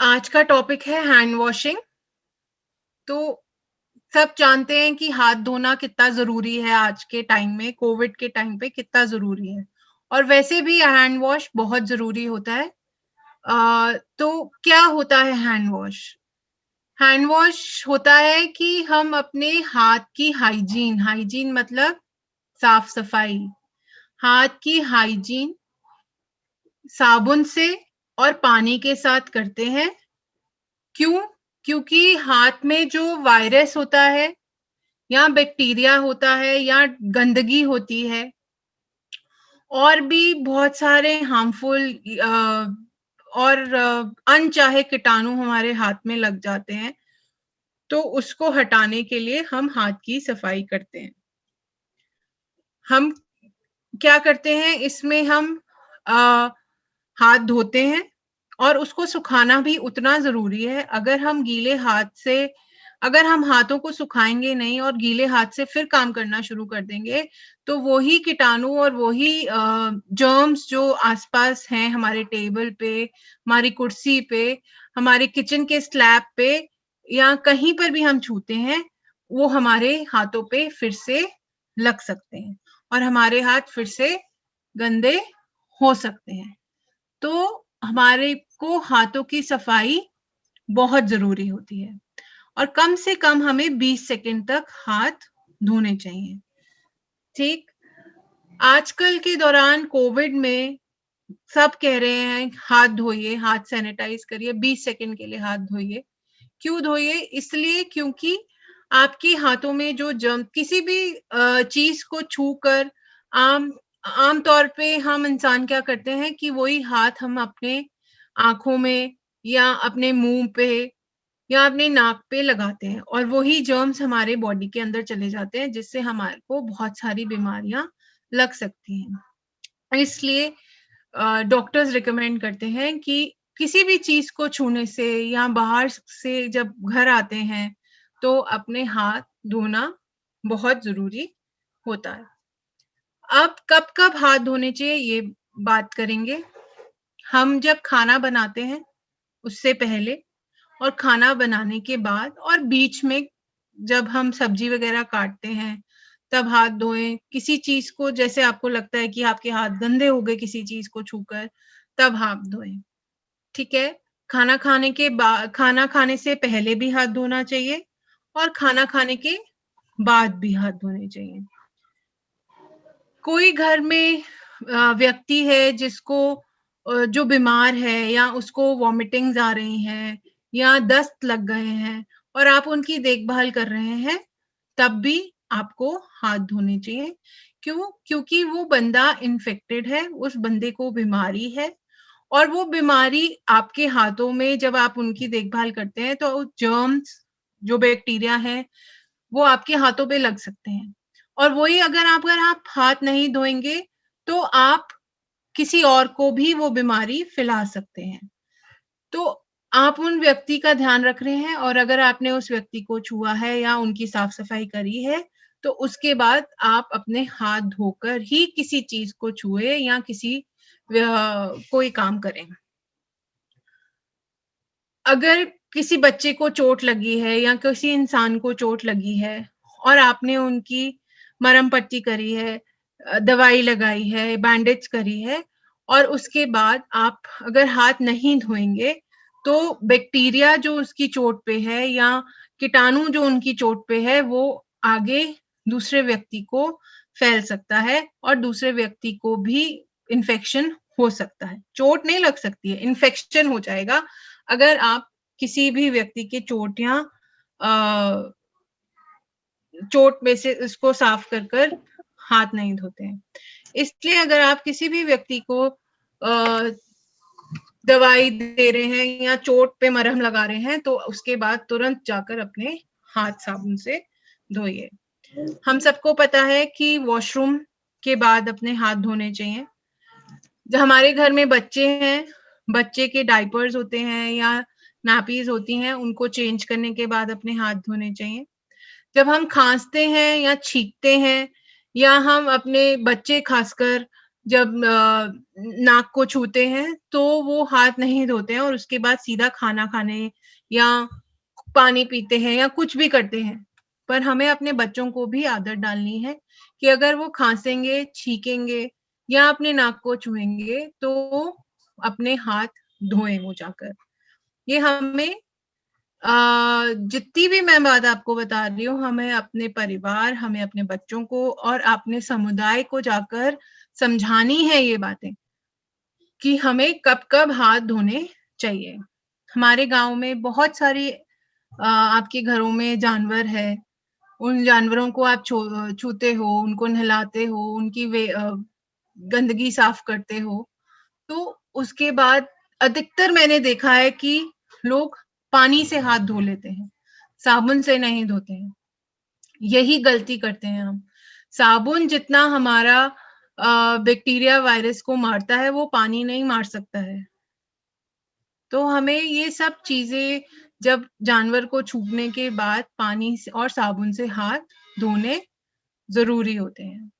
आज का टॉपिक है हैंड वॉशिंग। तो सब जानते हैं कि हाथ धोना कितना ज़रूरी है आज के टाइम में, कोविड के टाइम पे कितना ज़रूरी है और वैसे भी हैंड वॉश बहुत ज़रूरी होता है। तो क्या होता है हैंड वॉश? हैंड वॉश होता है कि हम अपने हाथ की हाइजीन हाइजीन मतलब साफ-सफाई, हाथ की हाइजीन साबुन से और पानी के साथ करते हैं। क्यों? क्योंकि हाथ में जो वायरस होता है या बैक्टीरिया होता है या गंदगी होती है और भी बहुत सारे हार्मफुल और अनचाहे कीटाणु हमारे हाथ में लग जाते हैं, तो उसको हटाने के लिए हम हाथ की सफाई करते हैं। हम क्या करते हैं इसमें हम अ, हाथ धोते हैं और उसको सुखाना भी उतना ज़रूरी है। अगर हम हाथों को सुखाएँगे नहीं और गीले हाथ से फिर काम करना शुरू कर देंगे, तो वही कीटाणु और वही जर्म्स जो आस-पास हैं हमारे टेबल पे, हमारी कुर्सी पे, हमारे किचन के स्लैब पे या कहीं पर भी हम छूते हैं, वो हमारे हाथों पे फिर से लग सकते हैं और हमारे हाथ फिर से गंदे हो सकते हैं। तो हमारे को हाथों की सफाई बहुत ज़रूरी होती है और कम से कम हमें 20 सेकंड तक हाथ धोने चाहिए, ठीक? आजकल के दौरान कोविड में सब कह रहे हैं हाथ धोइए, हाथ सैनिटाइज़ करिए, 20 सेकंड के लिए हाथ धोइए। क्यों धोइए? इसलिए क्योंकि आपके हाथों में जो जर्म किसी भी चीज़ को छूकर आम आम तौर पे हम इंसान क्या करते हैं कि वही हाथ हम अपने आँखों में या अपने मुँह पे या अपने नाक पे लगाते हैं और वही जर्म्स हमारे बॉडी के अंदर चले जाते हैं, जिससे हमारे को बहुत सारी बीमारियाँ लग सकती हैं। इसलिए डॉक्टर्स रिकमेंड करते हैं कि किसी भी चीज़ को छूने से या बाहर से जब घर आते हैं, तो अपने हाथ धोना बहुत ज़रूरी होता है। अब कब-कब हाथ धोने चाहिए ये बात करेंगे। हम जब खाना बनाते हैं, उससे पहले और खाना बनाने के बाद और बीच में जब हम सब्ज़ी वग़ैरह काटते हैं, तब हाथ धोएँ। किसी चीज़ को जैसे आपको लगता है कि आपके हाथ गंदे हो गए किसी चीज़ को छूकर, तब हाथ धोएँ, ठीक है? खाना खाने से पहले भी हाथ धोना चाहिए और खाना खाने के बाद भी हाथ धोने चाहिए। कोई घर में व्यक्ति है जिसको जो बीमार है या उसको वॉमिटिंग्स आ रही हैं या दस्त लग गए हैं और आप उनकी देखभाल कर रहे हैं, तब भी आपको हाथ धोने चाहिए। क्यों? क्योंकि वो बंदा इन्फेक्टेड है, उस बंदे को बीमारी है और वो बीमारी आपके हाथों में जब आप उनकी देखभाल करते हैं, तो जर्म्स, जो बैक्टीरिया हैं, वो आपके हाथों पे लग सकते हैं और वही अगर आप हाथ नहीं धोएँगे, तो आप किसी और को भी वो बीमारी फैला सकते हैं। तो आप उन व्यक्ति का ध्यान रख रहे हैं और अगर आपने उस व्यक्ति को छुआ है या उनकी साफ-सफाई करी है, तो उसके बाद आप अपने हाथ धोकर ही किसी चीज़ को छुएँ या कोई काम करें। अगर किसी बच्चे को चोट लगी है या किसी इंसान को चोट लगी है और आपने उनकी मरहम पट्टी करी है, दवाई लगाई है, बैंडेज करी है और उसके बाद आप अगर हाथ नहीं धोएँगे, तो बैक्टीरिया जो उसकी चोट पे है या कीटाणु जो उनकी चोट पे है, वो आगे दूसरे व्यक्ति को फैल सकता है और दूसरे व्यक्ति को भी इन्फेक्शन हो सकता है। चोट नहीं लग सकती है, इन्फेक्शन हो जाएगा अगर आप किसी भी व्यक्ति की चोट या अ, चोट में से उसको साफ कर हाथ नहीं धोते हैं। इसलिए अगर आप किसी भी व्यक्ति को दवाई दे रहे हैं या चोट पे मरहम लगा रहे हैं, तो उसके बाद तुरंत जाकर अपने हाथ साबुन से धोइए। हम सबको पता है कि वॉशरूम के बाद अपने हाथ धोने चाहिए। जो हमारे घर में बच्चे हैं, बच्चे के डायपर्स होते हैं या नैपीज़ होती हैं, उनको चेंज करने के बाद अपने हाथ धोने चाहिए। जब हम खाँसते हैं या छींकते हैं या हम अपने बच्चे खासकर जब नाक को छूते हैं तो वो हाथ नहीं धोते हैं और उसके बाद सीधा खाना खाने या पानी पीते हैं या कुछ भी करते हैं। पर हमें अपने बच्चों को भी आदत डालनी है कि अगर वो खाँसेंगे, छींकेंगे या अपने नाक को छुएँगे तो अपने हाथ धोएँ वो जाकर। ये हमें जितनी भी मैं बात आपको बता रही हूँ, हमें अपने परिवार, हमें अपने बच्चों को और अपने समुदाय को जाकर समझानी है ये बातें, कि हमें कब-कब हाथ धोने चाहिए। हमारे गाँव में बहुत सारी आपके घरों में जानवर है, उन जानवरों को आप छूते हो, उनको नहलाते हो, उनकी गंदगी साफ करते हो, तो उसके बाद अधिकतर मैंने देखा है कि लोग पानी से हाथ धो लेते हैं, साबुन से नहीं धोते हैं। यही गलती करते हैं हम। साबुन जितना हमारा बैक्टीरिया, वायरस को मारता है, वो पानी नहीं मार सकता है। तो हमें ये सब चीज़ें जब जानवर को छूने के बाद पानी से और साबुन से हाथ धोने ज़रूरी होते हैं।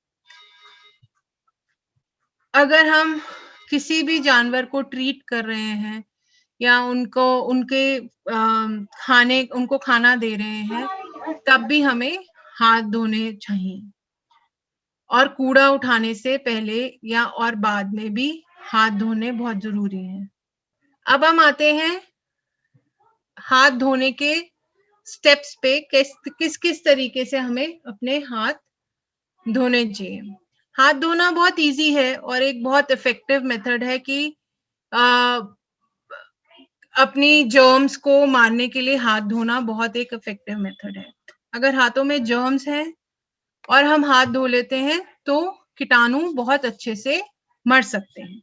अगर हम किसी भी जानवर को ट्रीट कर रहे हैं या उनको उनके उनको खाना दे रहे हैं, तब भी हमें हाथ धोने चाहिए। और कूड़ा उठाने से पहले या और बाद में भी हाथ धोने बहुत ज़रूरी हैं। अब हम आते हैं हाथ धोने के स्टेप्स पे किस-किस तरीके से हमें अपने हाथ धोने चाहिए। हाथ धोना बहुत ईज़ी है और एक बहुत इफ़ेक्टिव मेथड है कि अ, अपनी जर्म्स को मारने के लिए हाथ धोना बहुत एक इफ़ेक्टिव मेथड है। अगर हाथों में जर्म्स हैं और हम हाथ धो लेते हैं, तो कीटाणु बहुत अच्छे से मर सकते हैं।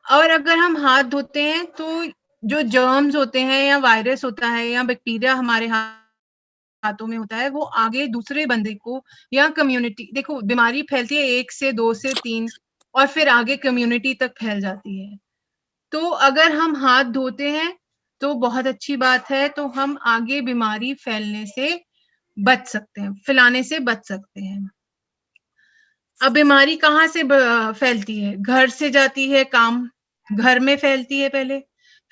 और अगर हम हाथ धोते हैं, तो जो जर्म्स होते हैं या वायरस होता है या बैक्टीरिया हमारे हाथों में होता है, वो आगे दूसरे बंदे को या कम्युनिटी देखो बीमारी फैलती है 1 से 2 से 3 और फिर आगे कम्युनिटी तक फैल जाती है। तो अगर हम हाथ धोते हैं, तो बहुत अच्छी बात है, तो हम आगे बीमारी फैलने से बच सकते हैं, फैलाने से बच सकते हैं। अब बीमारी कहाँ से फैलती है? घर से जाती है काम घर में फैलती है पहले,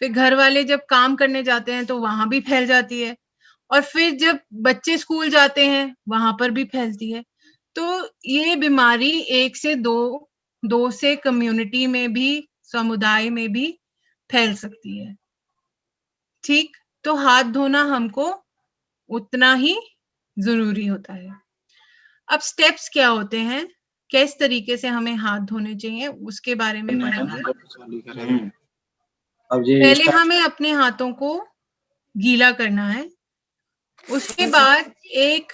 फिर घर वाले जब काम करने जाते हैं तो वहाँ भी फैल जाती है और फिर जब बच्चे स्कूल जाते हैं, वहाँ पर भी फैलती है। तो ये बीमारी 1 से 2 से कम्युनिटी में भी, समुदाय में भी फैल सकती है। ठीक? तो हाथ धोना हमको उतना ही ज़रूरी होता है। अब स्टेप्स क्या होते हैं? किस तरीके से हमें हाथ धोने चाहिए, उसके बारे में पढ़ेंगे। अब ये पहले हमें अपने हाथों को गीला करना है। उसके बाद एक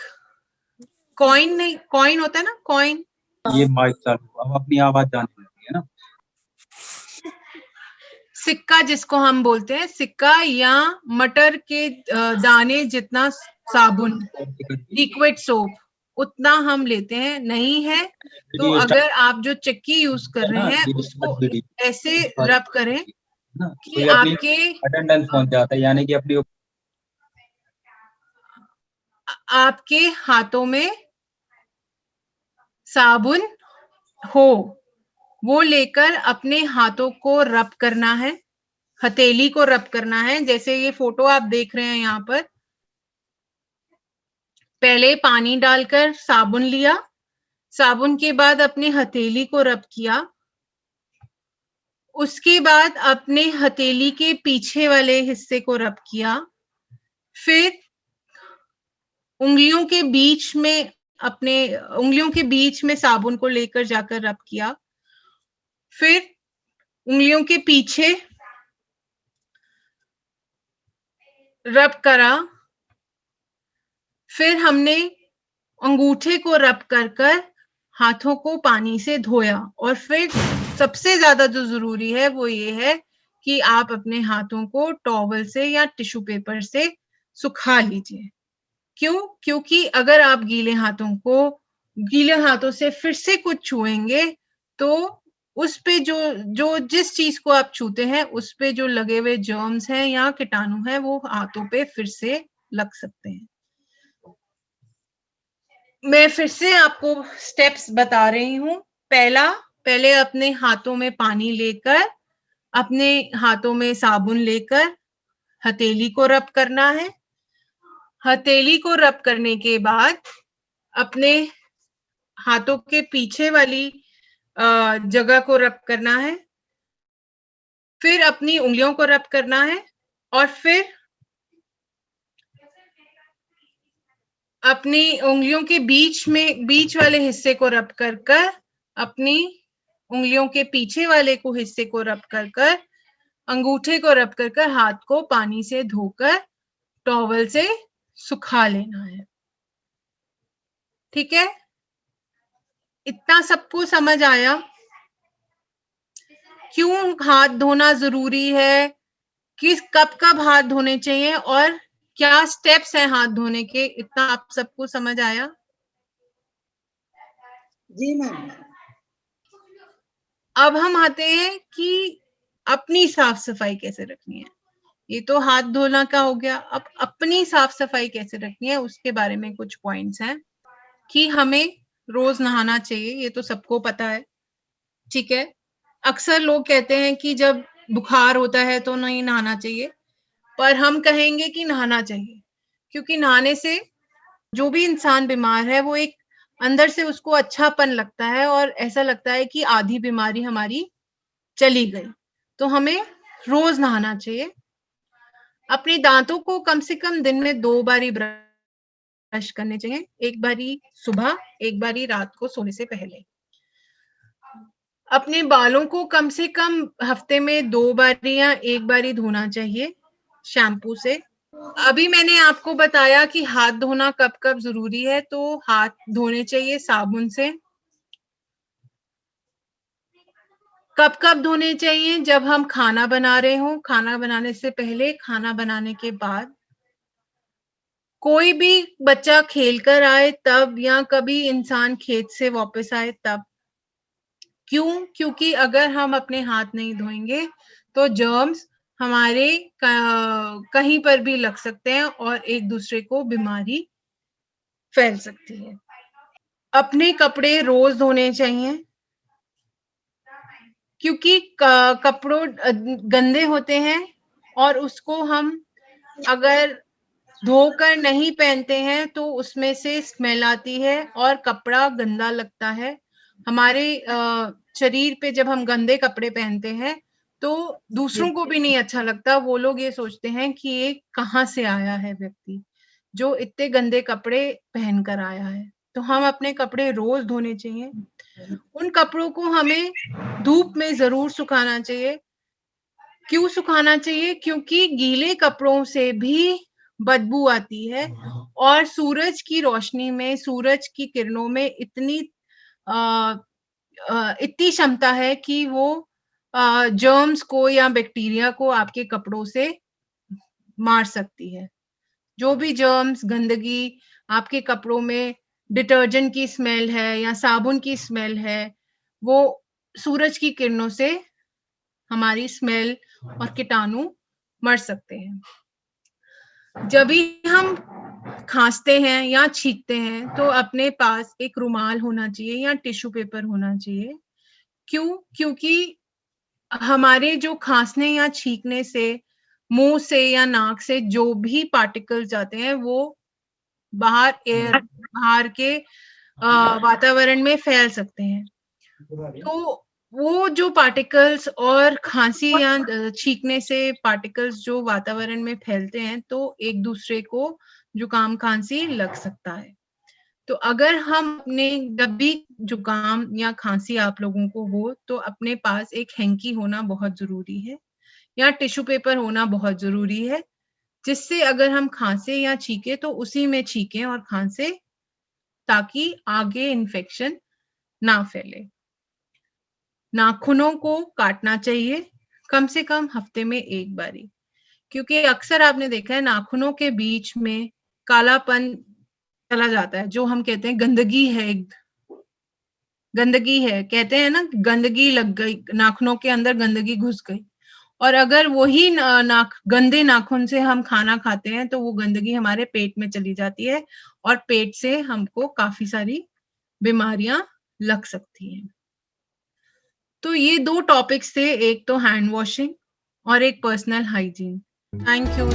कॉइन होता है ना कॉइन? ये माइक चालू, अब अपनी आवाज़ जाने लगी है ना? सिक्का जिसको हम बोलते हैं, सिक्का या मटर के दाने जितना साबुन, लिक्विड सोप उतना हम लेते हैं, नहीं है तो वीडियो अगर आप जो चक्की यूज़ कर है रहे ना, हैं, ये उसको वीडियो ऐसे बात रब करें ना, तो कि ये अपनी आपके अटेंडेंस पहुँच जाता है, यानी कि अपनी आपके हाथों में साबुन हो, वो लेकर अपने हाथों को रब करना है, हथेली को रब करना है, जैसे ये फ़ोटो आप देख रहे हैं यहाँ पर। पहले पानी डालकर साबुन लिया, साबुन के बाद अपनी हथेली को रब किया। उसके बाद अपने हथेली के पीछे वाले हिस्से को रब किया। फिर उंगलियों के बीच में अपने उंगलियों के बीच में साबुन को लेकर जाकर रब किया। फिर उंगलियों के पीछे रब करा। फिर हमने अंगूठे को रब कर हाथों को पानी से धोया और फिर सबसे ज़्यादा जो ज़रूरी है वो ये है कि आप अपने हाथों को टॉवल से या टिश्यू पेपर से सुखा लीजिए। क्यों? क्योंकि अगर आप गीले हाथों से फिर से कुछ छुएँगे, तो उस पे जो जिस चीज़ को आप छूते हैं, उस पे जो लगे हुए जर्म्स हैं या कीटाणु हैं, वो हाथों पे फिर से लग सकते हैं। मैं फिर से आपको स्टेप्स बता रही हूँ। पहले अपने हाथों में पानी लेकर, अपने हाथों में साबुन लेकर हथेली को रब करना है। हथेली को रब करने के बाद अपने हाथों के पीछे वाली जगह को रब करना है, फिर अपनी उंगलियों को रब करना है और फिर अपनी उंगलियों के बीच वाले हिस्से को रब कर अपनी उंगलियों के पीछे वाले को हिस्से को रब कर अंगूठे को रब कर हाथ को पानी से धोकर टॉवल से सुखा लेना है। ठीक है, इतना सबको समझ आया? क्यों हाथ धोना जरूरी है, कब हाथ धोने चाहिए और क्या स्टेप्स हैं हाथ धोने के, इतना आप सबको समझ आया? जी मैम। अब हम आते हैं कि अपनी साफ सफाई कैसे रखनी है। ये तो हाथ धोना का हो गया, अब अपनी साफ सफाई कैसे रखनी है उसके बारे में कुछ पॉइंट्स हैं कि हमें रोज नहाना चाहिए, ये तो सबको पता है। ठीक है, अक्सर लोग कहते हैं कि जब बुखार होता है तो नहीं नहाना चाहिए, पर हम कहेंगे कि नहाना चाहिए, क्योंकि नहाने से जो भी इंसान बीमार है वो एक अंदर से उसको अच्छापन लगता है और ऐसा लगता है कि आधी बीमारी हमारी चली गई। तो हमें रोज नहाना चाहिए। अपने दांतों को कम से कम दिन में 2 बारी ब्रश करने चाहिए, एक बारी सुबह, एक बारी रात को सोने से पहले। अपने बालों को कम से कम हफ्ते में 2 बारी या 1 बारी धोना चाहिए शैम्पू से। अभी मैंने आपको बताया कि हाथ धोना कब कब जरूरी है, तो हाथ धोने चाहिए साबुन से। कब धोने चाहिए? जब हम खाना बना रहे हो, खाना बनाने से पहले, खाना बनाने के बाद, कोई भी बच्चा खेल कर आए तब, या कभी इंसान खेत से वापस आए तब। क्यों? क्योंकि अगर हम अपने हाथ नहीं धोएंगे तो जर्म्स हमारे कहीं पर भी लग सकते हैं और एक दूसरे को बीमारी फैल सकती है। अपने कपड़े रोज धोने चाहिए, क्योंकि कपड़ों गंदे होते हैं और उसको हम अगर धोकर नहीं पहनते हैं तो उसमें से स्मेल आती है और कपड़ा गंदा लगता है। हमारे शरीर पे जब हम गंदे कपड़े पहनते हैं तो दूसरों को भी नहीं अच्छा लगता। वो लोग ये सोचते हैं कि ये कहाँ से आया है व्यक्ति जो इतने गंदे कपड़े पहन कर आया है। तो हम अपने कपड़े रोज धोने चाहिए। उन कपड़ों को हमें धूप में जरूर सुखाना चाहिए। क्यों सुखाना चाहिए? क्योंकि गीले कपड़ों से भी बदबू आती है और सूरज की रोशनी में, सूरज की किरणों में इतनी क्षमता है कि वो जर्म्स को या बैक्टीरिया को आपके कपड़ों से मार सकती है। जो भी जर्म्स, गंदगी आपके कपड़ों में, डिटर्जेंट की स्मेल है या साबुन की स्मेल है, वो सूरज की किरणों से हमारी स्मेल और कीटाणु मर सकते हैं। जब भी हम खांसते हैं या छींकते हैं तो अपने पास एक रुमाल होना चाहिए या टिश्यू पेपर होना चाहिए। क्यों? क्योंकि हमारे जो खांसने या छींकने से, मुंह से या नाक से जो भी पार्टिकल्स जाते हैं वो बाहर के वातावरण में फैल सकते हैं। तो वो जो पार्टिकल्स और खांसी या छींकने से पार्टिकल्स जो वातावरण में फैलते हैं तो एक दूसरे को जुकाम खांसी लग सकता है। तो अगर हम अपने जब भी जुकाम या खांसी आप लोगों को हो तो अपने पास एक हैंकी होना बहुत जरूरी है या टिश्यू पेपर होना बहुत जरूरी है, जिससे अगर हम खांसे या छींके तो उसी में छींकें और खांसे, ताकि आगे इन्फेक्शन ना फैले। नाखूनों को काटना चाहिए कम से कम हफ्ते में 1 बारी, क्योंकि अक्सर आपने देखा है नाखूनों के बीच में कालापन चला जाता है, जो हम कहते हैं गंदगी है, गंदगी है, कहते हैं ना, गंदगी लग गई, नाखूनों के अंदर गंदगी घुस गई। और अगर वही गंदे नाखून से हम खाना खाते हैं तो वो गंदगी हमारे पेट में चली जाती है और पेट से हमको काफी सारी बीमारियां लग सकती हैं। तो ये 2 टॉपिक्स थे, एक तो हैंड वॉशिंग और एक पर्सनल हाइजीन। Thank you.